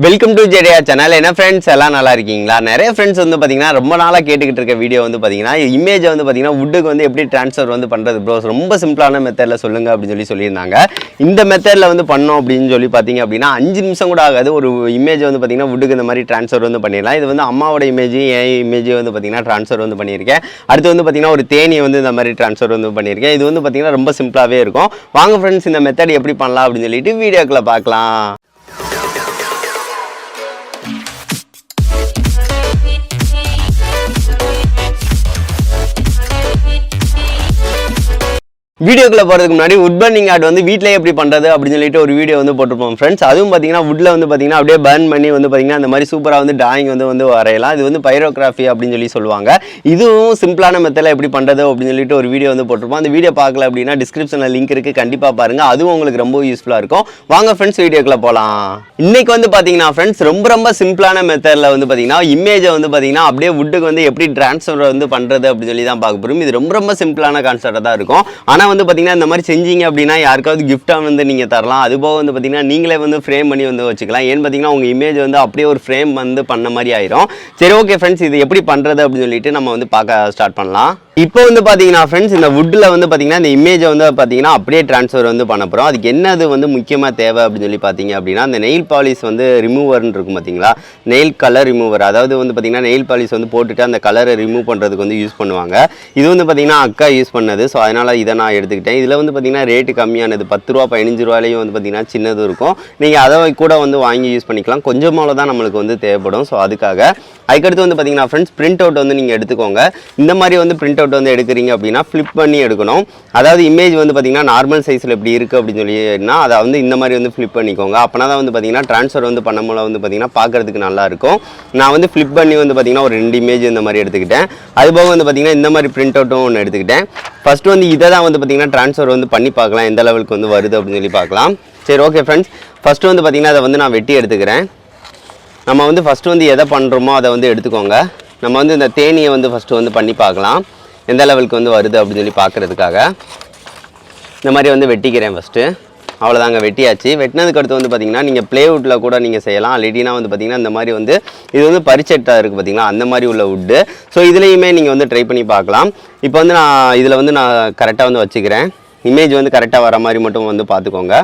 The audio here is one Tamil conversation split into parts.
வெல்கம் டு ஜெடியா சேனல். என்ன ஃப்ரெண்ட்ஸ் எல்லாம் நல்லா இருக்கீங்களா? நிறைய ஃப்ரெண்ட்ஸ் வந்து பார்த்தீங்கன்னா ரொம்ப நாளாக கேட்டுக்கிட்டு இருக்க வீடியோ வந்து பார்த்தீங்கன்னா இமேஜை வந்து பார்த்தீங்கன்னா வுட்டுக்கு வந்து எப்படி ட்ரான்ஸ்ஃபர் வந்து பண்ணுறது ப்ரோ, ரொம்ப சிம்பிளான மெத்தடில் சொல்லுங்கள் அப்படின்னு சொல்லியிருந்தாங்க. இந்த மெத்தடில் வந்து பண்ணோம் அப்படின்னு சொல்லி பார்த்தீங்க அப்படின்னா 5 நிமிஷம் கூட ஆகாது. ஒரு இமேஜ் வந்து பார்த்தீங்கன்னா வுட்டுக்கு இந்த மாதிரி ட்ரான்ஸ்ஃபர் வந்து பண்ணிடலாம். இது வந்து அம்மாவோட இமேஜ், என் இமேஜ் வந்து பார்த்தீங்கன்னா ட்ரான்ஸ்ஃபர் வந்து பண்ணியிருக்கேன். அடுத்து வந்து பார்த்தீங்கன்னா ஒரு தேனியை வந்து இந்த மாதிரி ட்ரான்ஸ்ஃபர் வந்து பண்ணியிருக்கேன். இது வந்து பார்த்தீங்கன்னா ரொம்ப சிம்பிளாகவே இருக்கும். வாங்க ஃப்ரெண்ட்ஸ், இந்த மெத்தட் எப்படி பண்ணலாம் அப்படின்னு சொல்லிட்டு வீடியோக்குள்ளே பார்க்கலாம். வீடியோக்குள்ள போகிறதுக்கு முன்னாடி வுட் பர்னிங் ஆர்ட் வந்து வீட்டிலே எப்படி பண்ணுறது அப்படின்னு சொல்லிட்டு ஒரு வீடியோ வந்து போட்டிருப்போம் ஃப்ரெண்ட்ஸ். அதுவும் பார்த்தீங்கன்னா வுட்டில் வந்து பார்த்தீங்கன்னா அப்படியே பர்ன் பண்ணி வந்து பார்த்தீங்கன்னா அந்த மாதிரி சூப்பராக வந்து டிராயிங் வந்து வரையலாம். இது வந்து பைரோகிராஃபி அப்படின்னு சொல்லி சொல்லுவாங்க. இதுவும் சிம்பிளான மெத்தடில் எப்படி பண்ணுறது அப்படின்னு சொல்லிட்டு ஒரு வீடியோ வந்து போட்டிருப்போம். அந்த வீடியோ பார்க்கல அப்படின்னா டிஸ்கிரிப்ஷனில் லிங்க் இருக்குது, கண்டிப்பாக பாருங்கள். அதுவும் உங்களுக்கு ரொம்ப யூஸ்ஃபுல்லாக இருக்கும். வாங்க ஃப்ரெண்ட்ஸ், வீடியோக்குள்ள போகலாம். இன்னைக்கு வந்து பார்த்தீங்கன்னா ஃப்ரெண்ட்ஸ் ரொம்ப சிம்பிளான மெத்தடில் வந்து பார்த்தீங்கன்னா இமேஜை வந்து பார்த்தீங்கன்னா அப்படியே வுட்டுக்கு வந்து எப்படி ட்ரான்ஸ்ஃபர் வந்து பண்ணுறது அப்படின்னு சொல்லி தான் பார்க்க போகிறோம். இது ரொம்ப சிம்பிளான கான்செப்டாக தான் இருக்கும். ஆனால் வந்து பார்த்தீங்கன்னா இந்த மாதிரி செஞ்சீங்க அப்படின்னா யாருக்காவது கிஃப்டாக வந்து நீங்கள் தரலாம். அதுபோக வந்து பார்த்தீங்கன்னா நீங்களே வந்து ஃப்ரேம் பண்ணி வந்து வச்சுக்கலாம். ஏன்னு பார்த்தீங்கன்னா உங்கள் இமேஜ் வந்து அப்படியே ஒரு ஃப்ரேம் வந்து பண்ண மாதிரி ஆயிரும். சரி, ஓகே ஃப்ரெண்ட்ஸ், இது எப்படி பண்ணுறது அப்படின்னு சொல்லிட்டு நம்ம வந்து பார்க்க ஸ்டார்ட் பண்ணலாம். இப்போ வந்து பார்த்தீங்கன்னா ஃப்ரெண்ட்ஸ், இந்த வுட்டில் வந்து பார்த்தீங்கன்னா இந்த இமேஜை வந்து பார்த்தீங்கன்னா அப்படியே ட்ரான்ஸ்ஃபர் வந்து பண்ண போகிறோம். அதுக்கு என்னது வந்து முக்கியமாக தேவை அப்படின்னு சொல்லி பார்த்தீங்க அப்படின்னா அந்த நெயில் பாலிஷ் வந்து ரிமூவர்னு இருக்கும் பார்த்தீங்களா, நெயில் கலர் ரிமூவர். அதாவது வந்து பார்த்தீங்கன்னா நெயில் பாலிஷ் வந்து போட்டுட்டு அந்த கலரை ரிமூவ் பண்ணுறதுக்கு வந்து யூஸ் பண்ணுவாங்க. இது வந்து பார்த்தீங்கன்னா அக்கா யூஸ் பண்ணது. ஸோ அதனால் இதை நான் எடுத்துக்கிட்டேன். இதில் வந்து பார்த்தீங்கன்னா ரேட்டு கம்மியானது 10 ரூபா 15 ரூபாயிலையும் வந்து பார்த்தீங்கன்னா சின்னது இருக்கும். நீங்கள் அதை கூட வந்து வாங்கி யூஸ் பண்ணிக்கலாம். கொஞ்சமாக தான் நம்மளுக்கு வந்து தேவைப்படும். ஸோ அதுக்கடுத்து வந்து பார்த்தீங்கன்னா ஃப்ரெண்ட்ஸ், பிரிண்ட் அவுட் வந்து நீங்கள் எடுத்துக்கோங்க. இந்த மாதிரி வந்து பிரிண்ட் அவுட் வந்து எடுக்கிறீங்க அப்படின்னா ஃப்ளிப் பண்ணி எடுக்கணும். அதாவது இமேஜ் வந்து பார்த்தீங்கன்னா நார்மல் சைஸில் எப்படி இருக்குது அப்படின்னு சொல்லினா அதை வந்து இந்த மாதிரி வந்து ஃப்ளிப் பண்ணிக்கோங்க. அப்போனா தான் வந்து பார்த்தீங்கன்னா ட்ரான்ஸ்ஃபர் வந்து பண்ணும்போது வந்து பார்த்தீங்கன்னா பார்க்குறதுக்கு நல்லாயிருக்கும். நான் வந்து ஃப்ளிப் பண்ணி வந்து பார்த்தீங்கன்னா ஒரு 2 இமேஜ் இந்த மாதிரி எடுத்துக்கிட்டேன். அதுபோக வந்து பார்த்தீங்கன்னா இந்த மாதிரி பிரிண்ட் அவுட்டும் ஒன்று எடுத்துக்கிட்டேன். ஃபஸ்ட்டு வந்து இதை தான் வந்து பார்த்தீங்கன்னா ட்ரான்ஸ்ஃபர் வந்து பண்ணி பார்க்கலாம், எந்த லெவலுக்கு வந்து வருது அப்படின்னு சொல்லி பார்க்கலாம். சரி, ஓகே ஃப்ரெண்ட்ஸ், ஃபஸ்ட்டு வந்து பார்த்தீங்கன்னா அதை வந்து நான் வெட்டி எடுத்துக்கிறேன். நம்ம வந்து ஃபஸ்ட்டு வந்து எதை பண்ணுறோமோ அதை வந்து எடுத்துக்கோங்க. நம்ம வந்து இந்த தேனியை வந்து ஃபஸ்ட்டு வந்து பண்ணி பார்க்கலாம், எந்த லெவலுக்கு வந்து வருது அப்படின்னு சொல்லி பார்க்குறதுக்காக இந்த மாதிரி வந்து வெட்டிக்கிறேன் ஃபஸ்ட்டு. அவ்வளோதாங்க, வெட்டியாச்சு. வெட்டினதுக்கு அடுத்து வந்து பார்த்திங்கன்னா நீங்கள் ப்ளேவுட்டில் கூட நீங்கள் செய்யலாம். இல்லைனா வந்து பார்த்திங்கன்னா இந்த மாதிரி வந்து இது வந்து பரிச்செட்டாக இருக்குது பார்த்திங்களா, அந்த மாதிரி உள்ள வுட்டு. ஸோ இதுலேயுமே நீங்கள் வந்து ட்ரை பண்ணி பார்க்கலாம். இப்போ வந்து நான் இதில் வந்து நான் கரெக்டாக வந்து வச்சுக்கிறேன். இமேஜ் வந்து கரெக்டாக வர மாதிரி மட்டும் வந்து பார்த்துக்கோங்க.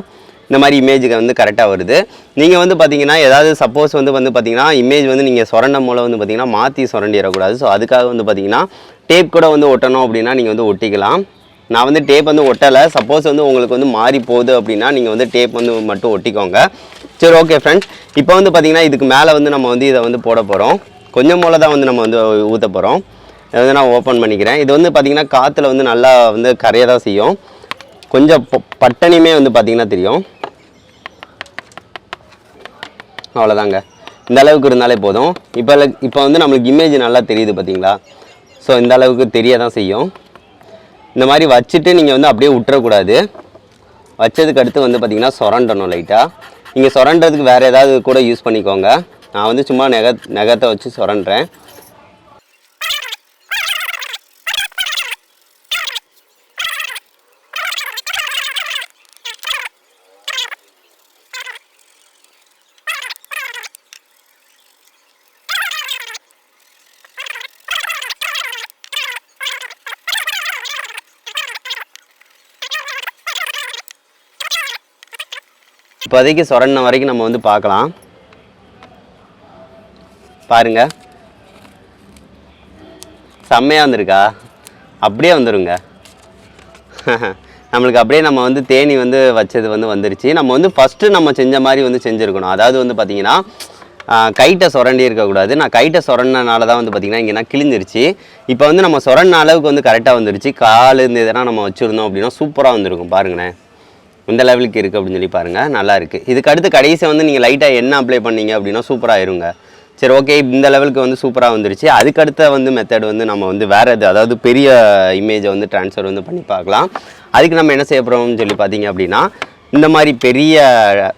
இந்த மாதிரி இமேஜுக்கு வந்து கரெக்டாக வருது. நீங்கள் வந்து பார்த்தீங்கன்னா ஏதாவது சப்போஸ் வந்து பார்த்தீங்கன்னா இமேஜ் வந்து நீங்கள் சுரண்டம் மூலம் வந்து பார்த்தீங்கன்னா மாற்றி சுரண்டிடக்கூடாது. ஸோ அதுக்காக வந்து பார்த்தீங்கன்னா டேப் கூட வந்து ஒட்டணும் அப்படின்னா நீங்கள் வந்து ஒட்டிக்கலாம். நான் வந்து டேப் வந்து ஒட்டலை. சப்போஸ் வந்து உங்களுக்கு வந்து மாறி போகுது அப்படின்னா நீங்கள் வந்து டேப் வந்து மட்டும் ஒட்டிக்கோங்க. சரி, ஓகே ஃப்ரெண்ட்ஸ், இப்போ வந்து பார்த்தீங்கன்னா இதுக்கு மேலே வந்து நம்ம வந்து இதை வந்து போட போகிறோம். கொஞ்சம் போல தான் வந்து நம்ம வந்து ஊற்ற போகிறோம். இதை வந்து நான் ஓப்பன் பண்ணிக்கிறேன். இது வந்து பார்த்திங்கன்னா காற்றுல வந்து நல்லா வந்து கரைய தான் செய்யும். கொஞ்சம் பட்டனையுமே வந்து பார்த்திங்கன்னா தெரியும். அவ்வளோதாங்க, இந்த அளவுக்கு இருந்தாலே போதும். இப்போ வந்து நம்மளுக்கு இமேஜ் நல்லா தெரியுது பார்த்தீங்களா. ஸோ இந்த அளவுக்கு தெரிய தான் செய்யும். இந்த மாதிரி வச்சுட்டு நீங்கள் வந்து அப்படியே விட்டுறக்கூடாது. வச்சதுக்கு அடுத்து வந்து பார்த்திங்கன்னா சுரண்டணும் லைட்டாக. நீங்கள் சுரண்டுறதுக்கு வேறு ஏதாவது கூட யூஸ் பண்ணிக்கோங்க. நான் வந்து சும்மா நகத்தை வச்சு சுரண்டுறேன். இப்போதைக்கு சுரண்ட வரைக்கும் நம்ம வந்து பார்க்கலாம். பாருங்கள், செம்மையாக வந்திருக்கா? அப்படியே வந்துடுங்க. நம்மளுக்கு அப்படியே நம்ம வந்து தேனி வந்து வச்சது வந்து வந்துருச்சு. நம்ம வந்து ஃபஸ்ட்டு நம்ம செஞ்ச மாதிரி வந்து செஞ்சுருக்கணும். அதாவது வந்து பார்த்திங்கன்னா கைட்டை சுரண்டி இருக்கக்கூடாது. நான் கைட்டை சுரண்டினால தான் வந்து பார்த்திங்கன்னா இங்கே நான் கிழிஞ்சிருச்சு. இப்போ வந்து நம்ம சுரண்ட அளவுக்கு வந்து கரெக்டாக வந்துருச்சு. கால் இந்த இதெல்லாம் நம்ம வச்சுருந்தோம் அப்படின்னா சூப்பராக வந்துருக்கும். பாருங்களேன், இந்த லெவலுக்கு இருக்குது அப்படின்னு சொல்லி பாருங்கள், நல்லா இருக்குது. இதுக்கு அடுத்து கடைசியாக வந்து நீங்கள் லைட்டாக எண்ணெய் அப்ளை பண்ணிங்க அப்படின்னா சூப்பராக இருங்க. சரி, ஓகே, இந்த லெவலுக்கு வந்து சூப்பராக வந்துருச்சு. அதுக்கடுத்த வந்து மெத்தட் வந்து நம்ம வந்து வேறு எது, அதாவது பெரிய இமேஜை வந்து ட்ரான்ஸ்ஃபர் வந்து பண்ணி பார்க்கலாம். அதுக்கு நம்ம என்ன செய்ய போகிறோம்னு சொல்லி பார்த்தீங்க அப்படின்னா இந்த மாதிரி பெரிய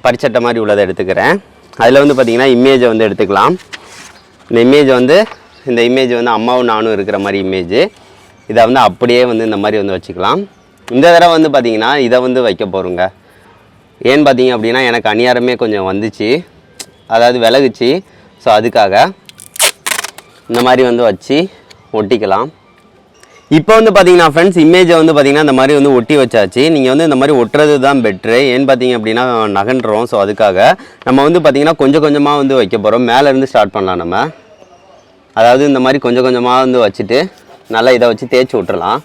பரிச்சட்டை மாதிரி உள்ளதை எடுத்துக்கிறேன். அதில் வந்து பார்த்திங்கன்னா இமேஜை வந்து எடுத்துக்கலாம். இந்த இமேஜ் வந்து அம்மாவும் நானும் இருக்கிற மாதிரி இமேஜ். இதை வந்து அப்படியே வந்து இந்த மாதிரி வந்து வச்சுக்கலாம். இந்த தடவை வந்து பார்த்திங்கன்னா இதை வந்து வைக்க போகிறோங்க. ஏன்னு பார்த்தீங்க அப்படின்னா எனக்கு அநியாரமே கொஞ்சம் வந்துச்சு. அதாவது விலகுச்சு. ஸோ அதுக்காக இந்த மாதிரி வந்து வச்சு ஒட்டிக்கலாம். இப்போ வந்து பார்த்தீங்கன்னா ஃப்ரெண்ட்ஸ் இமேஜை வந்து பார்த்தீங்கன்னா இந்த மாதிரி வந்து ஒட்டி வச்சாச்சு. நீங்கள் வந்து இந்த மாதிரி ஒட்டுறது தான் பெட்ரு. ஏன்னு பார்த்தீங்க அப்படின்னா நகன்றோம். ஸோ அதுக்காக நம்ம வந்து பார்த்தீங்கன்னா கொஞ்சம் கொஞ்சமாக வந்து வைக்க போகிறோம். மேலேருந்து ஸ்டார்ட் பண்ணலாம் நம்ம. அதாவது இந்த மாதிரி கொஞ்சம் கொஞ்சமாக வந்து வச்சுட்டு நல்லா இதை வச்சு தேய்ச்சி விட்டுறலாம்.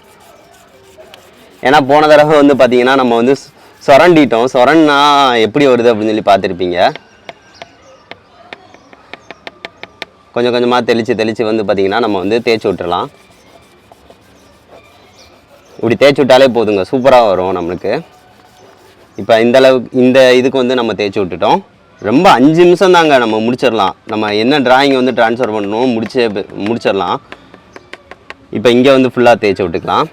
ஏன்னா போன தடவை வந்து பார்த்தீங்கன்னா நம்ம வந்து சொரண்டிட்டோம். சொரன்னா எப்படி வருது அப்படின்னு சொல்லி பார்த்துருப்பீங்க. கொஞ்சம் கொஞ்சமாக தெளித்து வந்து பார்த்திங்கன்னா நம்ம வந்து தேய்ச்சி விட்டுறலாம். இப்படி தேய்ச்சி விட்டாலே போதுங்க, சூப்பராக வரும் நம்மளுக்கு. இப்போ இந்த இதுக்கு வந்து நம்ம தேய்ச்சி விட்டுட்டோம். ரொம்ப 5 நிமிஷம் தாங்க நம்ம முடிச்சிடலாம். நம்ம என்ன டிராயிங் வந்து ட்ரான்ஸ்ஃபர் பண்ணணும் முடிச்சிடலாம். இப்போ இங்கே வந்து ஃபுல்லாக தேய்ச்சி விட்டுக்கலாம்.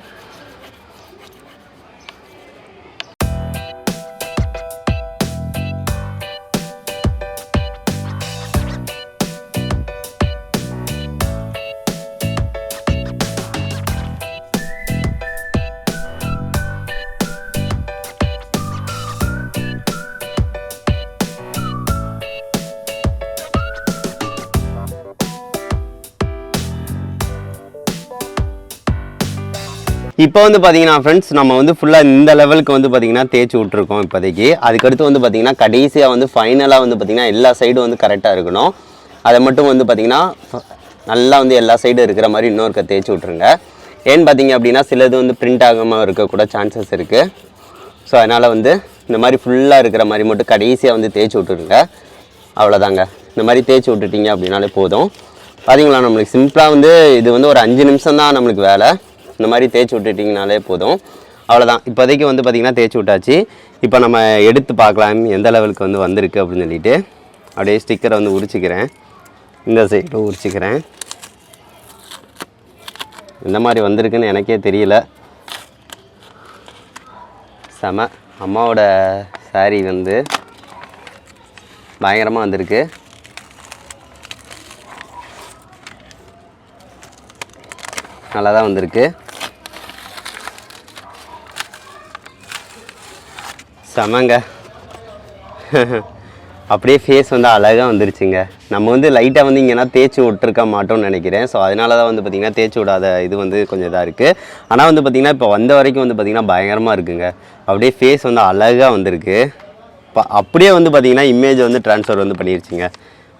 இப்போ வந்து பார்த்தீங்கன்னா ஃப்ரெண்ட்ஸ் நம்ம வந்து ஃபுல்லாக இந்த லெவலுக்கு வந்து பார்த்தீங்கன்னா தேய்ச்சி விட்ருக்கோம் இப்போதைக்கு. அதுக்கடுத்து வந்து பார்த்தீங்கன்னா கடைசியாக வந்து ஃபைனலாக வந்து பார்த்தீங்கன்னா எல்லா சைடும் வந்து கரெக்டாக இருக்கணும். அதை மட்டும் வந்து பார்த்தீங்கன்னா நல்லா வந்து எல்லா சைடும் இருக்கிற மாதிரி இன்னொருக்க தேய்ச்சி விட்ருங்க. ஏன்னு பார்த்தீங்க அப்படின்னா சிலது வந்து பிரிண்ட் ஆகாமல் இருக்கக்கூட சான்சஸ் இருக்குது. ஸோ அதனால் வந்து இந்த மாதிரி ஃபுல்லாக இருக்கிற மாதிரி மட்டும் கடைசியாக வந்து தேய்ச்சி விட்டுருங்க. அவ்வளோதாங்க. இந்த மாதிரி தேய்ச்சி விட்டுட்டிங்க அப்படின்னாலே போதும். பார்த்தீங்களா நம்மளுக்கு சிம்பிளாக வந்து இது வந்து ஒரு 5 நிமிஷம் தான் நம்மளுக்கு வேலை. இந்த மாதிரி தேய்ச்சி விட்டுட்டிங்கனாலே போதும். அவ்வளோதான். இப்போதைக்கு வந்து பார்த்திங்கன்னா தேய்ச்சி விட்டாச்சு. இப்போ நம்ம எடுத்து பார்க்கலாம் எந்த லெவலுக்கு வந்து வந்திருக்கு அப்படின்னு சொல்லிட்டு. அப்படியே ஸ்டிக்கரை வந்து உரிச்சிக்கிறேன். இந்த சைடு உரிச்சிக்கிறேன். இந்த மாதிரி வந்திருக்குன்னு எனக்கே தெரியல. செம. அம்மாவோட சாரீ வந்து பயங்கரமாக வந்திருக்கு. நல்லா தான் வந்திருக்கு. செமங்க. அப்படியே ஃபேஸ் வந்து அழகாக வந்துருச்சுங்க. நம்ம வந்து லைட்டாக வந்து இங்கேனா தேய்ச்சி விட்டுருக்க மாட்டோம்னு நினைக்கிறேன். ஸோ அதனால தான் வந்து பார்த்திங்கன்னா தேய்ச்சி விடாத இது வந்து கொஞ்சம் இதாக இருக்குது. ஆனால் வந்து பார்த்திங்கன்னா இப்போ வந்த வரைக்கும் வந்து பார்த்திங்கன்னா பயங்கரமாக இருக்குங்க. அப்படியே ஃபேஸ் வந்து அழகாக வந்திருக்கு. அப்படியே வந்து பார்த்திங்கன்னா இமேஜ் வந்து ட்ரான்ஸ்ஃபர் வந்து பண்ணிருச்சுங்க.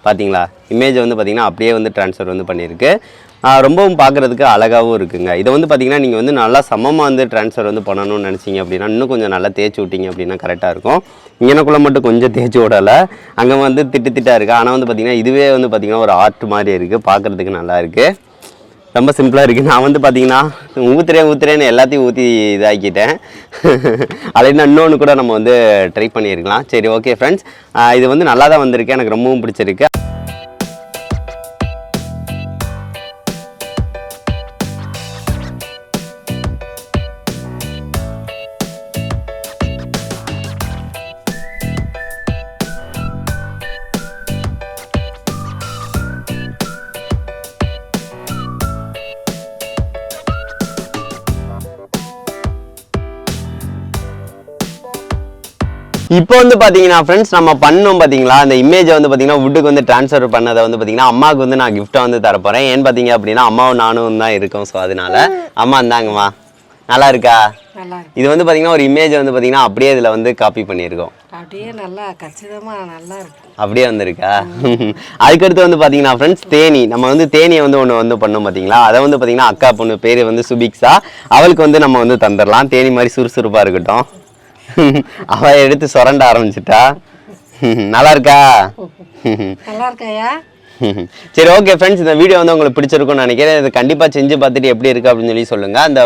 பார்த்தீங்களா இமேஜ் வந்து பார்த்திங்கன்னா அப்படியே வந்து ட்ரான்ஸ்ஃபர் வந்து பண்ணியிருக்கு. ரொம்பவும் பார்க்குறதுக்கு அழகாகவும் இருக்குங்க. இதை வந்து பார்த்திங்கன்னா நீங்கள் வந்து நல்லா சமமாக வந்து ட்ரான்ஸ்ஃபர் வந்து பண்ணணும்னு நினச்சிங்க அப்படின்னா இன்னும் கொஞ்சம் நல்லா தேய்ச்சி விட்டிங்க அப்படின்னா கரெக்டாக இருக்கும். இங்கனக்குள்ளே மட்டும் கொஞ்சம் தேய்ச்சி விடலை. அங்கே வந்து திட்டாக இருக்குது. ஆனால் வந்து பார்த்திங்கன்னா இதுவே வந்து பார்த்திங்கன்னா ஒரு ஆர்ட் மாதிரி இருக்குது. பார்க்குறதுக்கு நல்லா இருக்குது. ரொம்ப சிம்பிளாக இருக்குது. நான் வந்து பார்த்திங்கன்னா ஊற்றுறேன்னு எல்லாத்தையும் ஊற்றி இதாக்கிட்டேன். அதில் இன்னொன்று கூட நம்ம வந்து ட்ரை பண்ணியிருக்கலாம். சரி ஓகே ஃப்ரெண்ட்ஸ், இது வந்து நல்லா தான் வந்திருக்கு. எனக்கு ரொம்பவும் பிடிச்சிருக்கு. இப்போ வந்து பார்த்தீங்கன்னா ஃப்ரெண்ட்ஸ் நம்ம பண்ணோம் பார்த்தீங்களா, அந்த இமேஜை வந்து பார்த்தீங்கன்னா வுட்டுக்கு வந்து ட்ரான்ஸ்ஃபர் பண்ணதை வந்து பார்த்தீங்கன்னா அம்மாவுக்கு வந்து நான் கிஃப்ட்டாக வந்து தரப்போகிறேன். ஏன்னு பார்த்தீங்க அப்படின்னா அம்மாவும் நானும் தான் இருக்கோம். ஸோ அதனால அம்மா இருந்தாங்கம்மா. நல்லா இருக்கா? இது வந்து பார்த்தீங்கன்னா ஒரு இமேஜ் வந்து பார்த்தீங்கன்னா அப்படியே இதில் வந்து காப்பி பண்ணியிருக்கோம். அப்படியே நல்லா கச்சிதமாக நல்லா இருக்கு. அப்படியே வந்திருக்கா? அதுக்கடுத்து வந்து பார்த்தீங்கன்னா ஃப்ரெண்ட்ஸ் தேனி, நம்ம வந்து தேனியை வந்து ஒன்று வந்து பண்ணோம் பார்த்தீங்களா, அதை வந்து பார்த்தீங்கன்னா அக்கா பொண்ணு பேர் வந்து சுபிக்ஸா, அவளுக்கு வந்து நம்ம வந்து தந்துடலாம். தேனி மாதிரி சுறுசுறுப்பாக இருக்கட்டும். அவ எடுத்து சொரண்ட ஆரம்பிச்சிட்டா. நல்லா இருக்கா? நல்லா இருக்காயா? சரி ஓகே ஃப்ரெண்ட்ஸ், இந்த வீடியோ வந்து உங்களுக்கு பிடிச்சிருக்கும்னு நினைக்கிறேன். இது கண்டிப்பாக செஞ்சு பார்த்துட்டு எப்படி இருக்குது அப்படின்னு சொல்லி சொல்லுங்கள். அந்த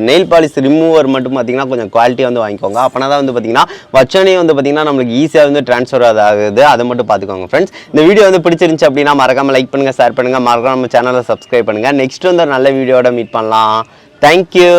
நெயில் பாலிஷ் ரிமூவர் மட்டும் பார்த்தீங்கன்னா கொஞ்சம் குவாலிட்டியாக வந்து வாங்கிக்கோங்க. அப்போனா தான் வந்து பார்த்தீங்கன்னா வச்சோனே வந்து பார்த்தீங்கன்னா நம்மளுக்கு ஈஸியாக வந்து ட்ரான்ஸ்ஃபர் ஆகுது. அதை மட்டும் பார்த்துக்கோங்க ஃப்ரெண்ட்ஸ். இந்த வீடியோ வந்து பிடிச்சிருந்துச்சு அப்படின்னா மறக்காமல் லைக் பண்ணுங்கள், ஷேர் பண்ணுங்கள், மறக்காம நம்ம சேனலை சப்ஸ்கிரைப் பண்ணுங்கள். நெக்ஸ்ட் வந்து ஒரு நல்ல வீடியோட மீட் பண்ணலாம். தேங்க்யூ.